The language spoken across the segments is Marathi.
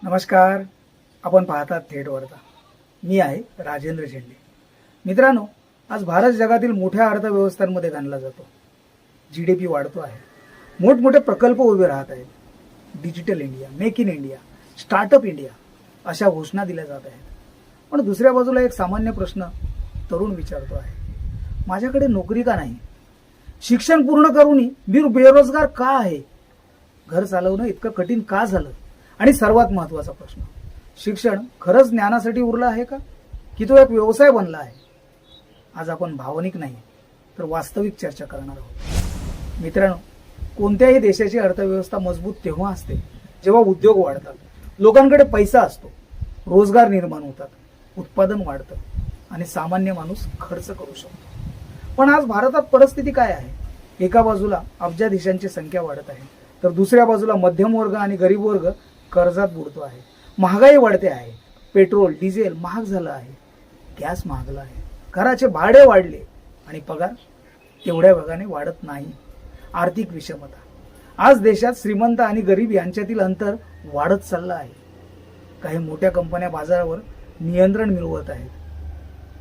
नमस्कार. आपण पाहतात थेट वार्ता. मी आहे राजेंद्र झेंडे. मित्रांनो, आज भारत जगातील मोठ्या अर्थव्यवस्थांमध्ये गणला जातो. जीडीपी वाढतो आहे. मोठमोठे प्रकल्प उभे राहत आहेत. Digital India, make in India, startup India अशा घोषणा दिल्या जात आहेत. पण दुसऱ्या बाजूला एक सामान्य प्रश्न तरुण विचारतो आहे, माझ्याकडे नोकरी का नाही? शिक्षण पूर्ण करूनही मी बेरोजगार का आहे? घर चालवणं इतकं कठीण का झालं? आणि सर्वात महत्वाचा प्रश्न, शिक्षण खरंच ज्ञानासाठी उरलं आहे का, की तो एक व्यवसाय बनला आहे? आज आपण भावनिक नाही तर वास्तविक चर्चा करणार आहोत. मित्रांनो, कोणत्याही देशाची अर्थव्यवस्था मजबूत तेव्हा असते जेव्हा उद्योग वाढतात, लोकांकडे पैसा असतो, रोजगार निर्माण होतात, उत्पादन वाढतं आणि सामान्य माणूस खर्च करू शकतो. पण आज भारतात परिस्थिती काय आहे? एका बाजूला अब्जाधीशांची संख्या वाढत आहे, तर दुसऱ्या बाजूला मध्यम वर्ग आणि गरीब वर्ग कर्जात बुडतो आहे. महागाई वाढते आहे. पेट्रोल डिझेल महाग झालं आहे. गॅस महागला आहे. घराचे भाडे वाढले आणि पगार तेवढ्या वेगाने वाढत नाही. आर्थिक विषमता. आज देशात श्रीमंत आणि गरीब यांच्यातील अंतर वाढत चाललं आहे. काही मोठ्या कंपन्या बाजारावर नियंत्रण मिळवत आहेत.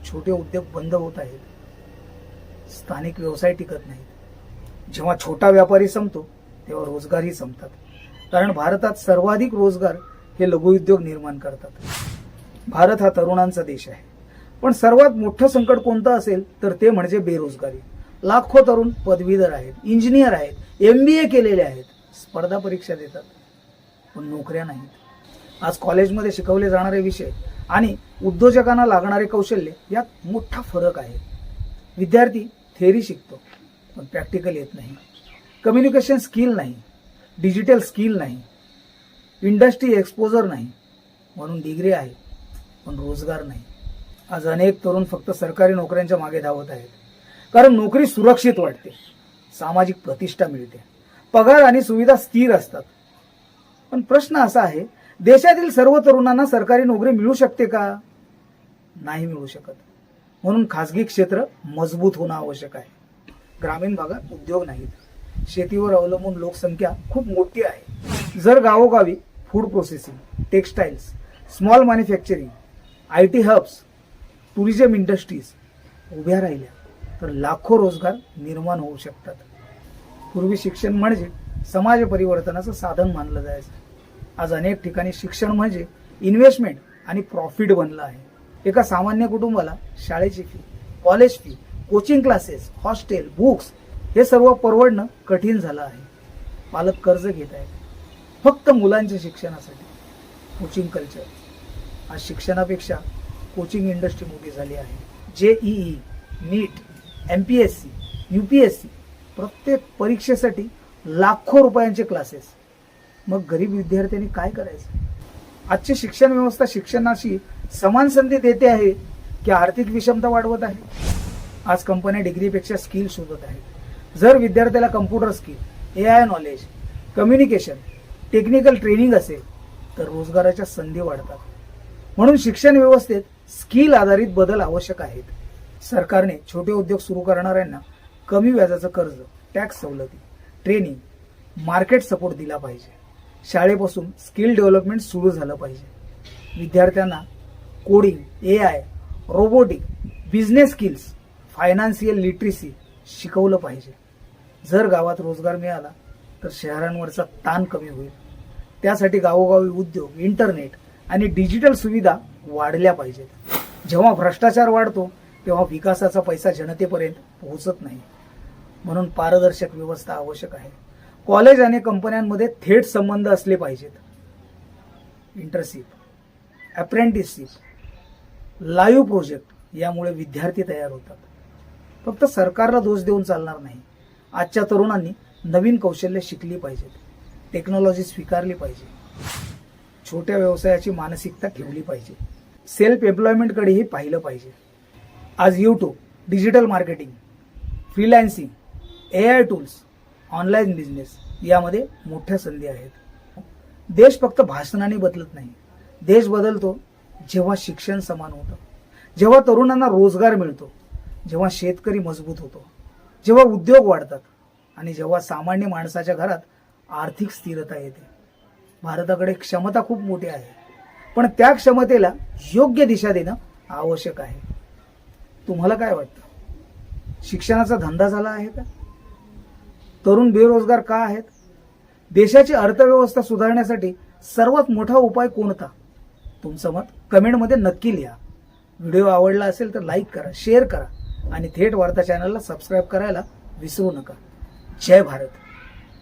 छोटे उद्योग बंद होत आहेत. स्थानिक व्यवसाय टिकत नाहीत. जेव्हा छोटा व्यापारी संपतो तेव्हा रोजगारही संपतात. कारण भारतात सर्वाधिक रोजगार हे लघुउद्योग निर्माण करतात. भारत हा तरुणांचा देश आहे. पण सर्वात मोठं संकट कोणतं असेल तर ते म्हणजे बेरोजगारी. लाखो तरुण पदवीधर आहेत, इंजिनियर आहेत, MBA केलेले आहेत, स्पर्धा परीक्षा देतात, पण नोकऱ्या नाहीत. आज कॉलेजमध्ये शिकवले जाणारे विषय आणि उद्योजकांना लागणारे कौशल्य यात मोठा फरक आहे. विद्यार्थी थेअरी शिकतो पण प्रॅक्टिकल येत नाही. कम्युनिकेशन स्किल नाही, डिजिटल स्किल नाही, इंडस्ट्री एक्सपोजर नाही. म्हणून डिग्री आहे पण रोजगार नाही. आज अनेक तरुण फक्त सरकारी नोकऱ्यांच्या मागे धावत आहेत. कारण नोकरी सुरक्षित वाटते, सामाजिक प्रतिष्ठा मिळते, पगार आणि सुविधा स्थिर असतात. पण प्रश्न असा आहे, देशातील सर्व तरुणांना सरकारी नोकरी मिळू शकते का? नाही मिळू शकत. म्हणून खासगी क्षेत्र मजबूत होणं आवश्यक आहे. ग्रामीण भागात उद्योग नाहीत. शेतीवर अवलंबून लोकसंख्या खूप मोठी आहे. जर गावोगावी food processing, textiles, small manufacturing, IT hubs, tourism industries उभ्या राहिल्या तर लाखो रोजगार निर्माण होऊ शकतात. पूर्वी शिक्षण म्हणजे समाज परिवर्तनाचं साधन मानलं जायचं. आज अनेक ठिकाणी शिक्षण म्हणजे इन्व्हेस्टमेंट आणि प्रॉफिट बनलं आहे. एका सामान्य कुटुंबाला शाळेची fee, college fee, coaching classes, hostel, books हे सर्व परवडणं कठीण झालं आहे. पालक कर्ज घेत आहेत फक्त मुलांच्या शिक्षणासाठी. Coaching culture. आज शिक्षणापेक्षा कोचिंग इंडस्ट्री मोठी झाली आहे. JEE, नीट, MPSC, UPSC प्रत्येक परीक्षेसाठी लाखो रुपयांचे क्लासेस. मग गरीब विद्यार्थ्यांनी काय करायचं? आजची शिक्षण व्यवस्था शिक्षणाशी समान संधी देते आहे की आर्थिक विषमता वाढवत आहे? आज कंपन्या डिग्रीपेक्षा स्किल शोधत आहेत. जर विद्यार्थ्याला computer skill, AI knowledge, communication, technical training असेल तर रोजगाराच्या संधी वाढतात. म्हणून शिक्षण व्यवस्थेत स्किल आधारित बदल आवश्यक आहेत. सरकारने छोटे उद्योग सुरू करणाऱ्यांना कमी व्याजाचं कर्ज, टॅक्स सवलती, ट्रेनिंग, मार्केट सपोर्ट दिला पाहिजे. शाळेपासून स्किल डेव्हलपमेंट सुरू झालं पाहिजे. विद्यार्थ्यांना coding, AI, robotic, business skills, financial literacy शिकवलं पाहिजे. जर गावात रोजगार मिळाला तर शहरांवरचा ताण कमी होईल. त्यासाठी गावोगावी उद्योग, इंटरनेट आणि डिजिटल सुविधा वाढल्या पाहिजेत. जेव्हा भ्रष्टाचार वाढतो तेव्हा विकासाचा पैसा जनतेपर्यंत पोहोचत नाही. म्हणून पारदर्शक व्यवस्था आवश्यक आहे. कॉलेज आणि कंपन्यांमध्ये थेट संबंध असले पाहिजेत. इंटर्नशिप, अप्रेंटिसशिप, लाईव्ह प्रोजेक्ट यामुळे विद्यार्थी तयार होतात. फक्त सरकारला दोष देऊन चालणार नाही. आजच्या तरुणांनी नवीन कौशल्य शिकली पाहिजेत. टेक्नॉलॉजी स्वीकारली पाहिजे. छोट्या व्यवसायाची मानसिकता ठेवली पाहिजे. सेल्फ एम्प्लॉयमेंटकडेही पाहिलं पाहिजे. आज YouTube, digital marketing, freelancing, AI tools, online business यामध्ये मोठ्या संधी आहेत. देश फक्त भाषणाने बदलत नाही. देश बदलतो जेव्हा शिक्षण समान होतं, जेव्हा तरुणांना रोजगार मिळतो, जेव्हा शेतकरी मजबूत होतो, जेव्हा उद्योग वाढतात आणि जेव्हा सामान्य माणसाच्या घरात आर्थिक स्थिरता येते. भारताकडे क्षमता खूप मोठी आहे, पण त्या क्षमतेला योग्य दिशा देणं आवश्यक आहे. तुम्हाला काय वाटतं? शिक्षणाचा धंदा झाला आहे का? तरुण बेरोजगार का आहेत? देशाची अर्थव्यवस्था सुधारण्यासाठी सर्वात मोठा उपाय कोणता? तुमचं मत कमेंटमध्ये नक्की लिहा. व्हिडिओ आवडला असेल तर लाईक करा, शेअर करा आणि थेट वार्ता चॅनलला सबस्क्राईब करायला विसरू नका. जय भारत.